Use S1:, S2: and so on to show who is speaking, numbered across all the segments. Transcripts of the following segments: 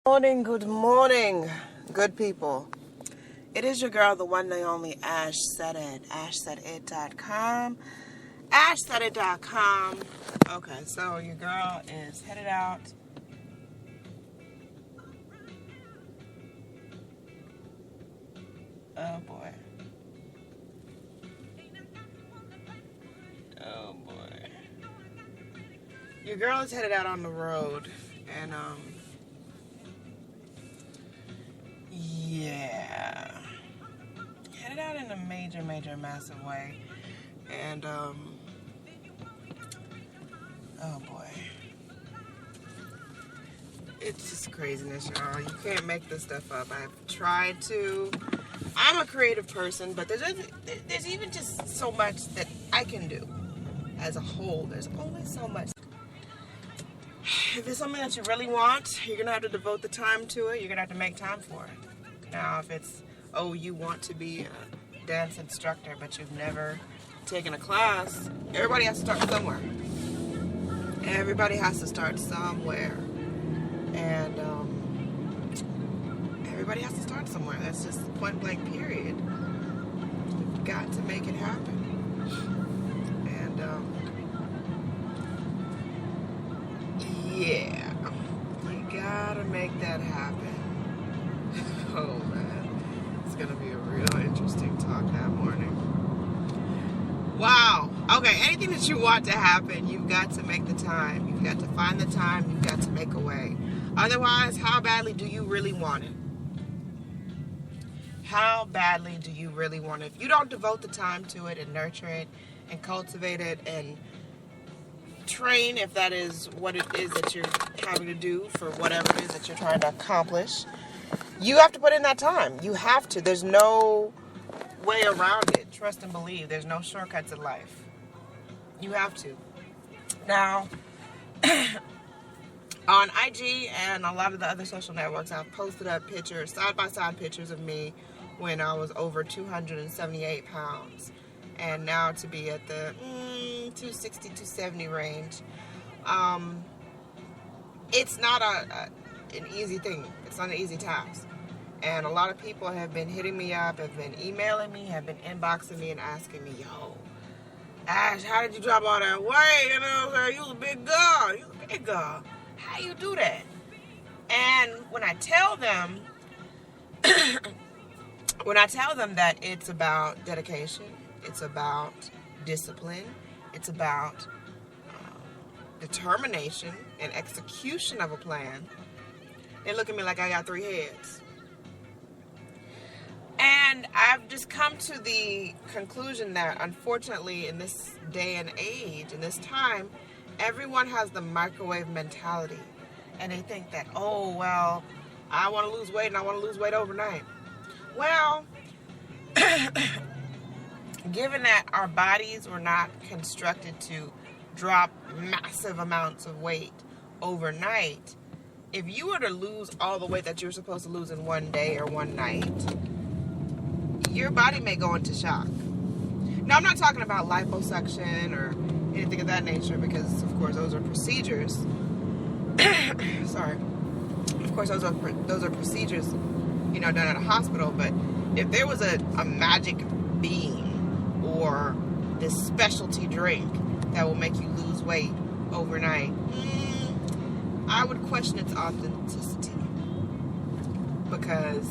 S1: Good morning, good people. It is your girl, the one and only ashsaidit, ashsaidit.com, ashsaidit.com. Okay, so your girl is headed out. Oh boy. Oh boy. Your girl is headed out on the road, and yeah, headed out in a major, massive way, and oh boy, it's just craziness, y'all. You can't make this stuff up. I've tried to. I'm a creative person, but there's even just so much that I can do as a whole. There's only so much. If it's something that you really want, you're gonna have to devote the time to it. You're gonna have to make time for it. Now, if it's, oh, you want to be a dance instructor, but you've never taken a class, everybody has to start somewhere. Everybody has to start somewhere. And everybody has to start somewhere. That's just point blank period. You've got to make it happen. And yeah, you gotta make that happen. Oh man, it's gonna be a real interesting talk that morning. Wow. Okay, anything that you want to happen, you've got to make the time. You've got to find the time. You've got to make a way. Otherwise, how badly do you really want it? How badly do you really want it? If you don't devote the time to it and nurture it and cultivate it and train, if that is what it is that you're having to do for whatever it is that you're trying to accomplish, you have to put in that time. You have to. There's no way around it. Trust and believe. There's no shortcuts in life. You have to. Now, on IG and a lot of the other social networks, I've posted up pictures, side-by-side pictures of me when I was over 278 pounds. And now to be at the 260, 270 range. It's not an easy thing. It's not an easy task. And a lot of people have been hitting me up, have been emailing me, have been inboxing me and asking me, yo, Ash, how did you drop all that weight? You know, you was a big girl. You was a big girl. How you do that? And when I tell them, that it's about dedication, it's about discipline, it's about determination and execution of a plan, they look at me like I got three heads. And I've just come to the conclusion that, unfortunately, in this day and age, in this time, everyone has the microwave mentality. And they think that, oh, well, I want to lose weight and I want to lose weight overnight. Well, given that our bodies were not constructed to drop massive amounts of weight overnight, if you were to lose all the weight that you're supposed to lose in one day or one night, your body may go into shock. Now, I'm not talking about liposuction or anything of that nature, because, of course, those are procedures. Sorry. Of course, those are procedures, done at a hospital. But if there was a magic bean or this specialty drink that will make you lose weight overnight, I would question its authenticity. Because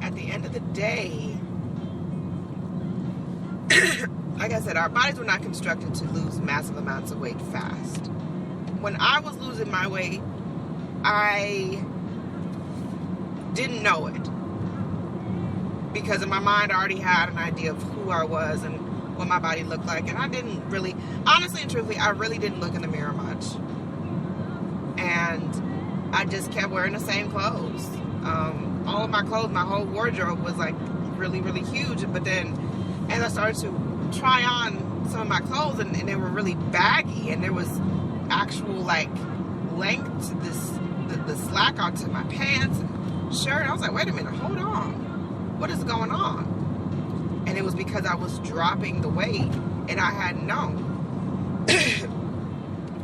S1: at the end of the day, like I said, our bodies were not constructed to lose massive amounts of weight fast. When I was losing my weight, I didn't know it. Because in my mind, I already had an idea of who I was and what my body looked like. And I didn't really, honestly and truthfully, I really didn't look in the mirror much. And I just kept wearing the same clothes. All of my clothes, my whole wardrobe was like really, really huge. But then as I started to try on some of my clothes, and they were really baggy, and there was actual like length to the slack onto my pants and shirt, I was like, wait a minute, hold on, what is going on? And it was because I was dropping the weight and I hadn't known.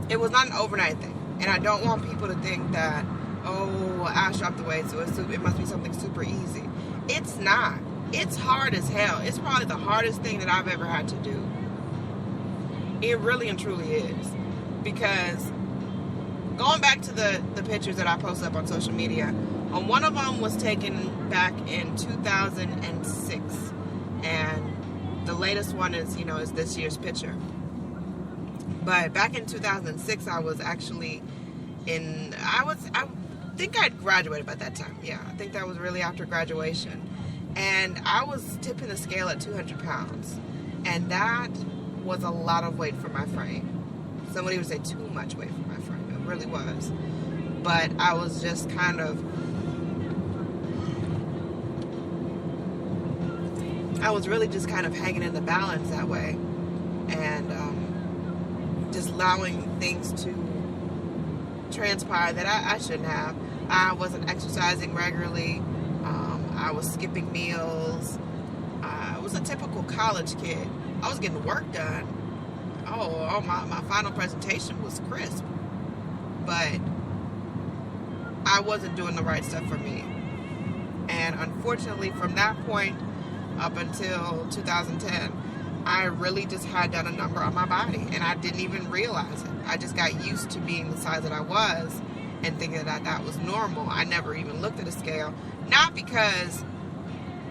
S1: It was not an overnight thing. And I don't want people to think that oh, Ash dropped the weight, so it must be something super easy. It's not. It's hard as hell. It's probably the hardest thing that I've ever had to do. It really and truly is. Because going back to the pictures that I posted up on social media, one of them was taken back in 2006. And the latest one is this year's picture. But back in 2006, I was actually I think I'd graduated by that time. Yeah, I think that was really after graduation. And I was tipping the scale at 200 pounds. And that was a lot of weight for my frame. Somebody would say too much weight for my frame. It really was. But I was just kind of, I was really just kind of hanging in the balance that way. And just allowing things to transpire that I shouldn't have. I wasn't exercising regularly. I was skipping meals. I was a typical college kid. I was getting work done. My final presentation was crisp. But I wasn't doing the right stuff for me. And unfortunately, from that point up until 2010, I really just had done a number on my body. And I didn't even realize it. I just got used to being the size that I was and thinking that was normal. I never even looked at a scale. Not because,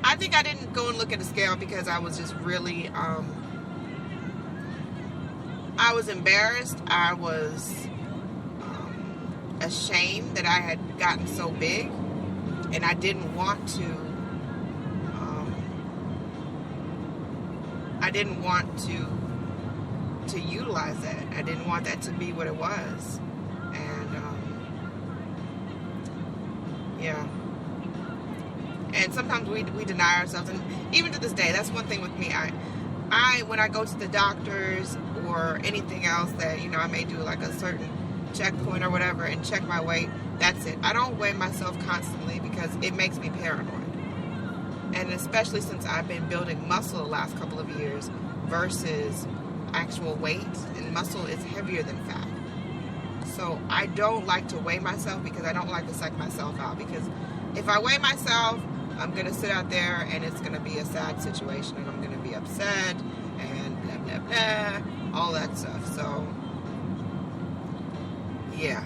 S1: I think I didn't go and look at a scale because I was just really, I was embarrassed. I was ashamed that I had gotten so big. And I didn't want to, to utilize that. I didn't want that to be what it was. And yeah. And sometimes we deny ourselves, and even to this day, that's one thing with me. I when I go to the doctors or anything else that I may do like a certain checkpoint or whatever and check my weight, that's it. I don't weigh myself constantly because it makes me paranoid. And especially since I've been building muscle the last couple of years versus actual weight, and muscle is heavier than fat. So I don't like to weigh myself because I don't like to psych myself out, because if I weigh myself, I'm going to sit out there and it's going to be a sad situation and I'm going to be upset and blah, blah, blah, all that stuff. So, yeah,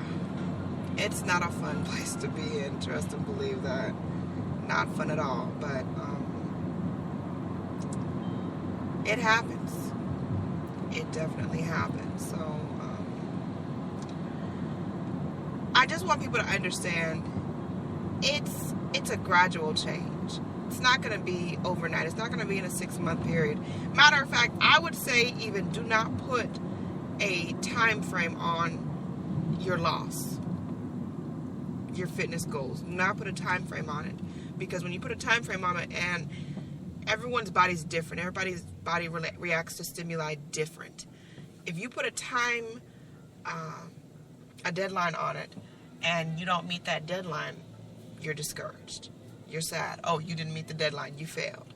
S1: it's not a fun place to be in, trust and believe that. Not fun at all, but it happens. It definitely happens. So, I just want people to understand it's a gradual change. It's not going to be overnight. It's not going to be in a 6-month period. Matter of fact, I would say even do not put a time frame on your loss, your fitness goals. Do not put a time frame on it, because when you put a time frame on it, and everyone's body's different. Everybody's body reacts to stimuli different. If you put a deadline on it, and you don't meet that deadline, you're discouraged. You're sad. Oh, you didn't meet the deadline. You failed.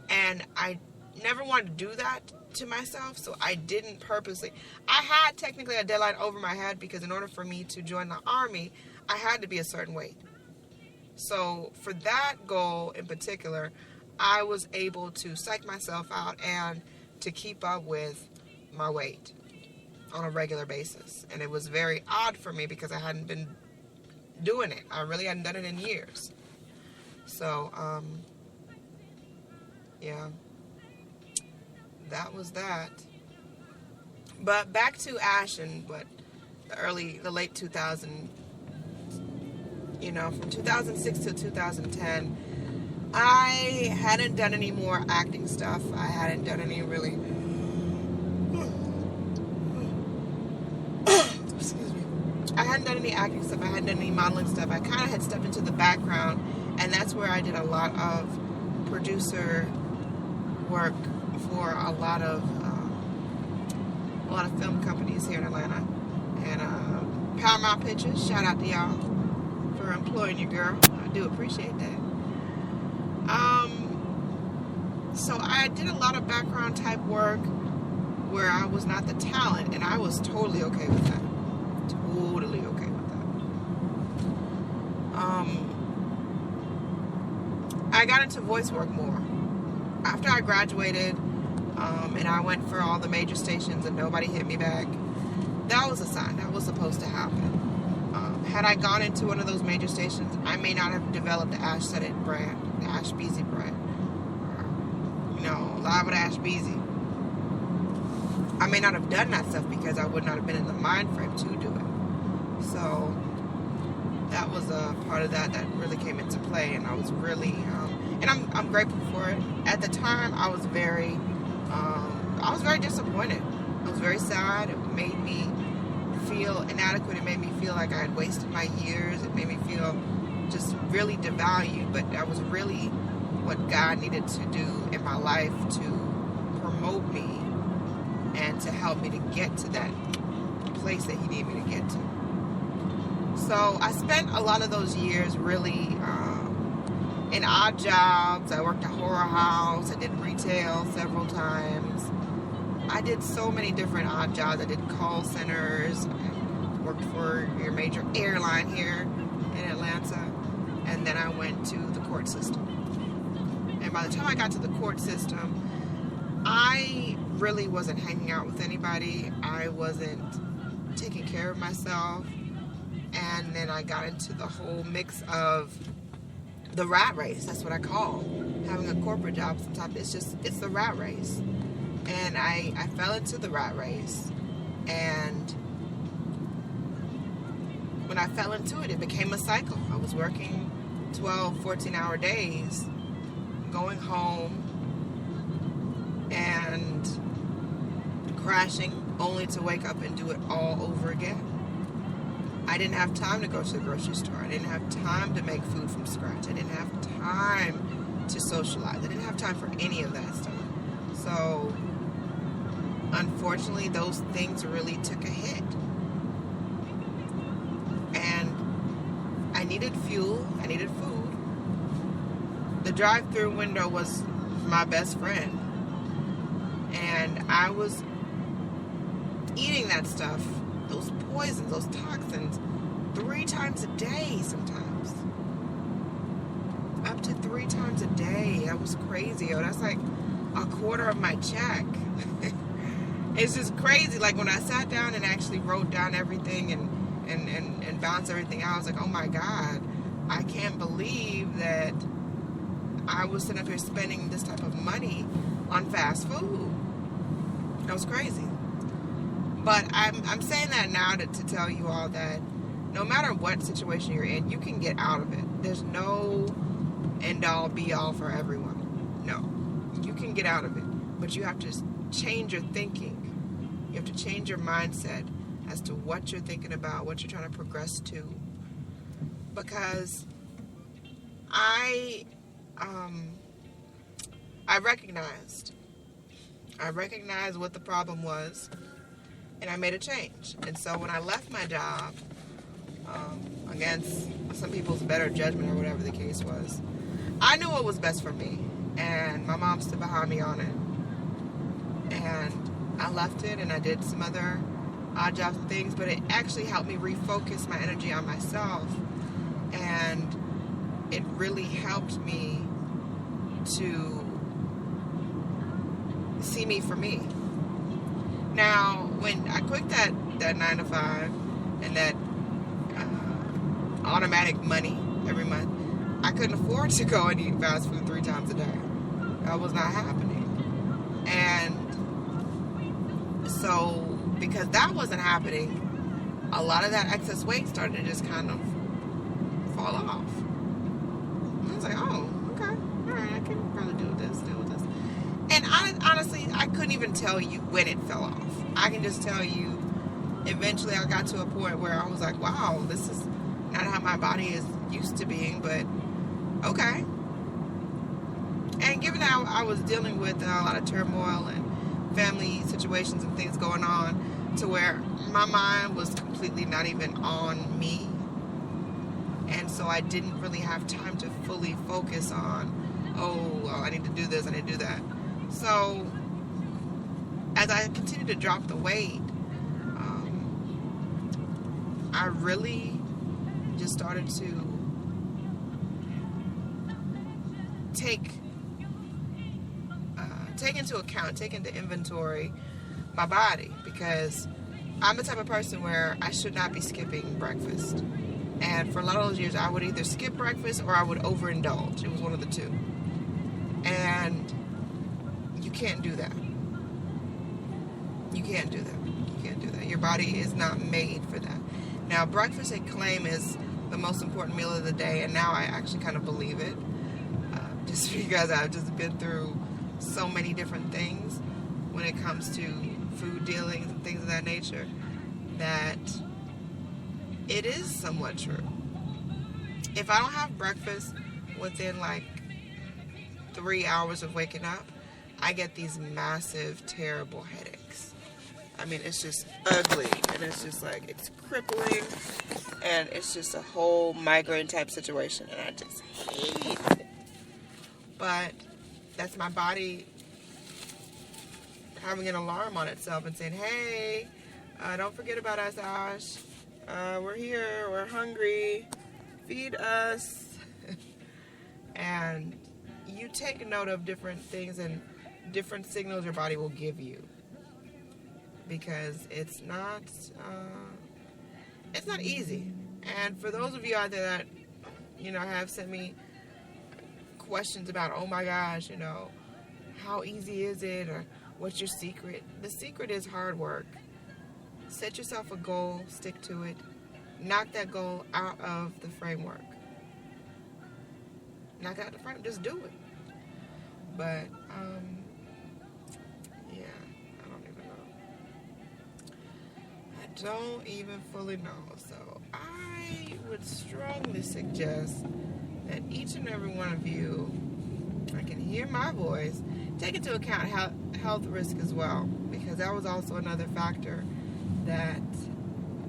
S1: And I never wanted to do that to myself, so I didn't purposely. I had technically a deadline over my head because in order for me to join the Army, I had to be a certain weight. So for that goal in particular, I was able to psych myself out and to keep up with my weight on a regular basis. And it was very odd for me because I hadn't been doing it. I really hadn't done it in years. So, yeah, that was that. But back to Ash and the late 2000, from 2006 to 2010, I hadn't done any more acting stuff. I hadn't done any really, excuse me. I hadn't done any acting stuff. I hadn't done any modeling stuff. I kind of had stepped into the background, and that's where I did a lot of producer work for a lot of film companies here in Atlanta. And Paramount Pictures, shout out to y'all for employing your girl. I do appreciate that. So I did a lot of background type work where I was not the talent, and I was totally okay with that. Totally okay with I got into voice work more. After I graduated, and I went for all the major stations and nobody hit me back, that was a sign. That was supposed to happen. Had I gone into one of those major stations, I may not have developed the ashsaidit brand, the Ash Beezy brand. Live with Ash Beezy. I may not have done that stuff because I would not have been in the mind frame to do it. So that was a part of that really came into play, and I was really, and I'm grateful for it. At the time, I was very disappointed. I was very sad. It made me feel inadequate. It made me feel like I had wasted my years. It made me feel just really devalued. But that was really what God needed to do in my life to promote me and to help me to get to that place that He needed me to get to. So I spent a lot of those years really in odd jobs. I worked at Horror House. I did retail several times. I did so many different odd jobs. I did call centers. I worked for your major airline here in Atlanta. And then I went to the court system. And by the time I got to the court system, I really wasn't hanging out with anybody. I wasn't taking care of myself. And then I got into the whole mix of the rat race. That's what I call having a corporate job. Sometimes it's the rat race. And I fell into the rat race. And when I fell into it, it became a cycle. I was working 12, 14-hour days, going home and crashing, only to wake up and do it all over again. I didn't have time to go to the grocery store. I didn't have time to make food from scratch. I didn't have time to socialize. I didn't have time for any of that stuff. So, unfortunately, those things really took a hit. And I needed fuel. I needed food. The drive-through window was my best friend. And I was eating that stuff, those poisons, those toxins, 3 times a day sometimes. Up to 3 times a day. That was crazy. That's like a quarter of my check. It's just crazy. Like when I sat down and actually wrote down everything and balanced everything out, I was like, oh my God, I can't believe that I was sitting up here spending this type of money on fast food. That was crazy. But I'm saying that now to tell you all that no matter what situation you're in, you can get out of it. There's no end all be all for everyone. No. You can get out of it. But you have to change your thinking. You have to change your mindset as to what you're thinking about, what you're trying to progress to. Because I recognized what the problem was, and I made a change. And so when I left my job, against some people's better judgment or whatever the case was, I knew what was best for me, and my mom stood behind me on it. And I left it, and I did some other odd job things, but it actually helped me refocus my energy on myself, and it really helped me to see me for me. Now, when I quit that 9 to 5 and that automatic money every month, I couldn't afford to go and eat fast food 3 times a day. That was not happening. And so, because that wasn't happening, a lot of that excess weight started to just kind of fall off. And I was like, oh, okay, all right, I can probably deal with this. And honestly, I couldn't even tell you when it fell off. I can just tell you, eventually I got to a point where I was like, wow, this is not how my body is used to being, but okay. And given that I was dealing with a lot of turmoil and family situations and things going on, to where my mind was completely not even on me, and so I didn't really have time to fully focus on, I need to do this, I need to do that. So as I continued to drop the weight, I really just started to take into account, take into inventory my body, because I'm the type of person where I should not be skipping breakfast. And for a lot of those years, I would either skip breakfast or I would overindulge. It was one of the two. And you can't do that. You can't do that. You can't do that. Your body is not made for that. Now, breakfast, they claim, is the most important meal of the day, and now I actually kind of believe it. Just because I've just been through so many different things when it comes to food dealings and things of that nature, that it is somewhat true. If I don't have breakfast within like 3 hours of waking up, I get these massive, terrible headaches. I mean, it's just ugly, and it's just like, it's crippling, and it's just a whole migraine type situation, and I just hate it. But that's my body having an alarm on itself and saying, hey, don't forget about us, Ash. We're here, we're hungry, feed us. And you take note of different things and different signals your body will give you, because it's not easy. And for those of you out there that, have sent me questions about, oh my gosh, how easy is it, or what's your secret? The secret is hard work. Set yourself a goal, stick to it, knock that goal out of the framework. Knock out the frame, just do it. But, yeah, I don't even fully know. So I would strongly suggest that each and every one of you, I can hear my voice, take into account health risk as well, because that was also another factor that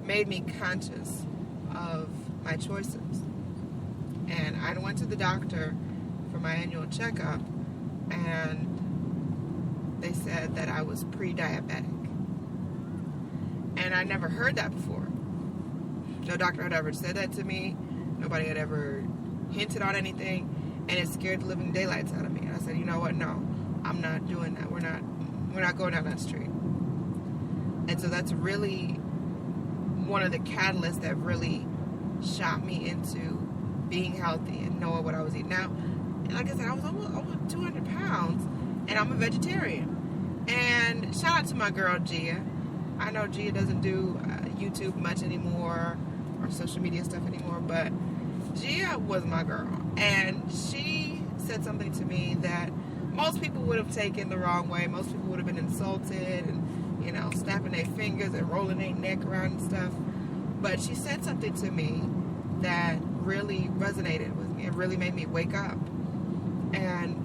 S1: made me conscious of my choices. And I went to the doctor for my annual checkup, and they said that I was pre-diabetic. And I never heard that before. No doctor had ever said that to me. Nobody had ever hinted on anything, and it scared the living daylights out of me. And I said, you know what? No, I'm not doing that. We're not going down that street. And so that's really one of the catalysts that really shot me into being healthy and knowing what I was eating. Now, like I said, I was almost 200 pounds, and I'm a vegetarian. And shout out to my girl, Gia. I know Gia doesn't do YouTube much anymore, or social media stuff anymore, but Gia was my girl. And she said something to me that most people would have taken the wrong way. Most people would have been insulted and, snapping their fingers and rolling their neck around and stuff. But she said something to me that really resonated with me. It really made me wake up. And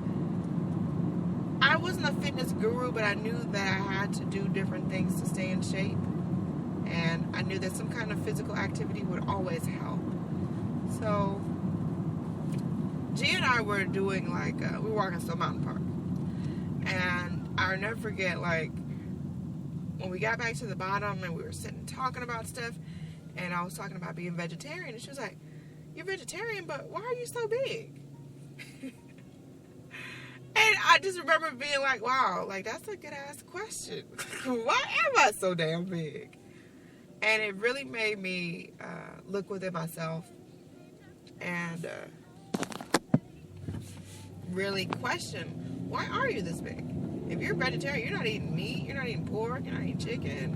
S1: I wasn't a fitness guru, but I knew that I had to do different things to stay in shape. And I knew that some kind of physical activity would always help. So Gia and I were doing we were walking Stone Mountain Park. And I'll never forget, when we got back to the bottom and we were sitting talking about stuff, and I was talking about being vegetarian, and she was like, you're vegetarian, but why are you so big? And I just remember being like, wow, that's a good ass question. Why am I so damn big? And it really made me look within myself and really question, why are you this big? If you're vegetarian, you're not eating meat, you're not eating pork, you're not eating chicken.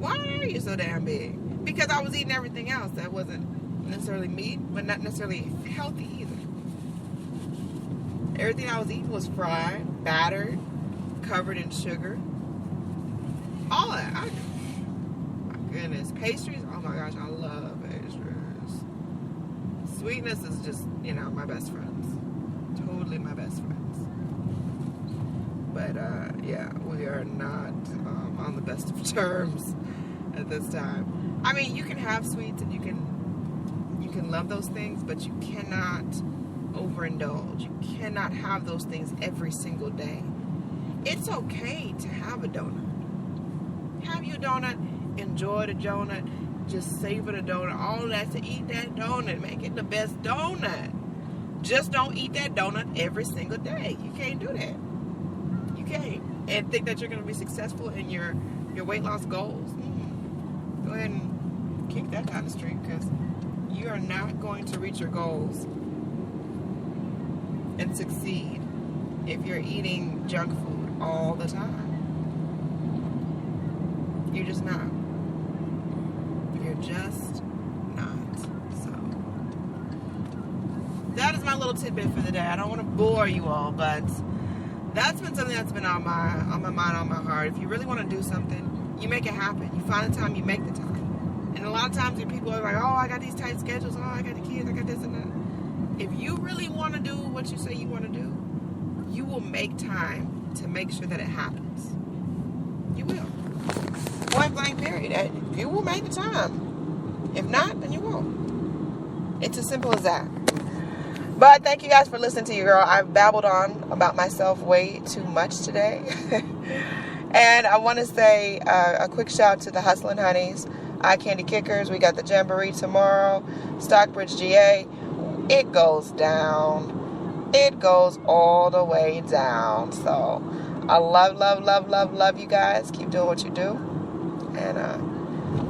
S1: Why are you so damn big? Because I was eating everything else that wasn't necessarily meat, but not necessarily healthy either. Everything I was eating was fried, battered, covered in sugar. All that. My goodness. Pastries, oh my gosh, I love pastries. Sweetness is just, my best friends. Totally my best friends. But, yeah, we are not on the best of terms at this time. I mean, you can have sweets and you can love those things, but you cannot overindulge. You cannot have those things every single day. It's okay to have a donut. Have your donut, enjoy the donut, just savor the donut, all that, to eat that donut, make it the best donut. Just don't eat that donut every single day. You can't do that. You can't. And think that you're going to be successful in your weight loss goals. Go ahead and kick that down the street, because you are not going to reach your goals and succeed if you're eating junk food all the time. You're just not. You're just not. So that is my little tidbit for the day. I don't want to bore you all, but that's been something that's been on my mind, on my heart. If you really want to do something, you make it happen. You find the time, you make the time. And a lot of times people are like, oh, I got these tight schedules. Oh, I got the kids. I got this and that. If you really want to do what you say you want to do, you will make time to make sure that it happens. You will. Point blank period. You will make the time. If not, then you won't. It's as simple as that. But thank you guys for listening to your girl. I've babbled on about myself way too much today. And I want to say a quick shout to the Hustlin' Honeys, Eye Candy Kickers. We got the Jamboree tomorrow. Stockbridge, GA. It goes down. It goes all the way down. So I love you guys. Keep doing what you do. And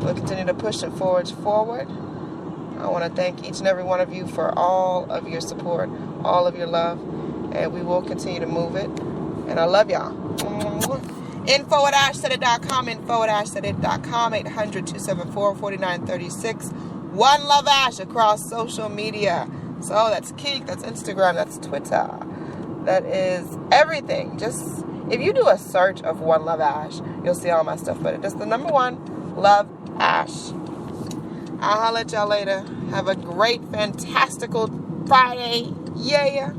S1: we'll continue to push it forward. I want to thank each and every one of you for all of your support, all of your love, and we will continue to move it. And I love y'all. Info@ashsaidit.com, info@ashsaidit.com, 800-274-4936. One Love Ash across social media. So that's Kik, that's Instagram, that's Twitter, that is everything. Just if you do a search of One Love Ash, you'll see all my stuff. But it's the number one, Love Ash. I'll holler at y'all later. Have a great, fantastical Friday. Yeah.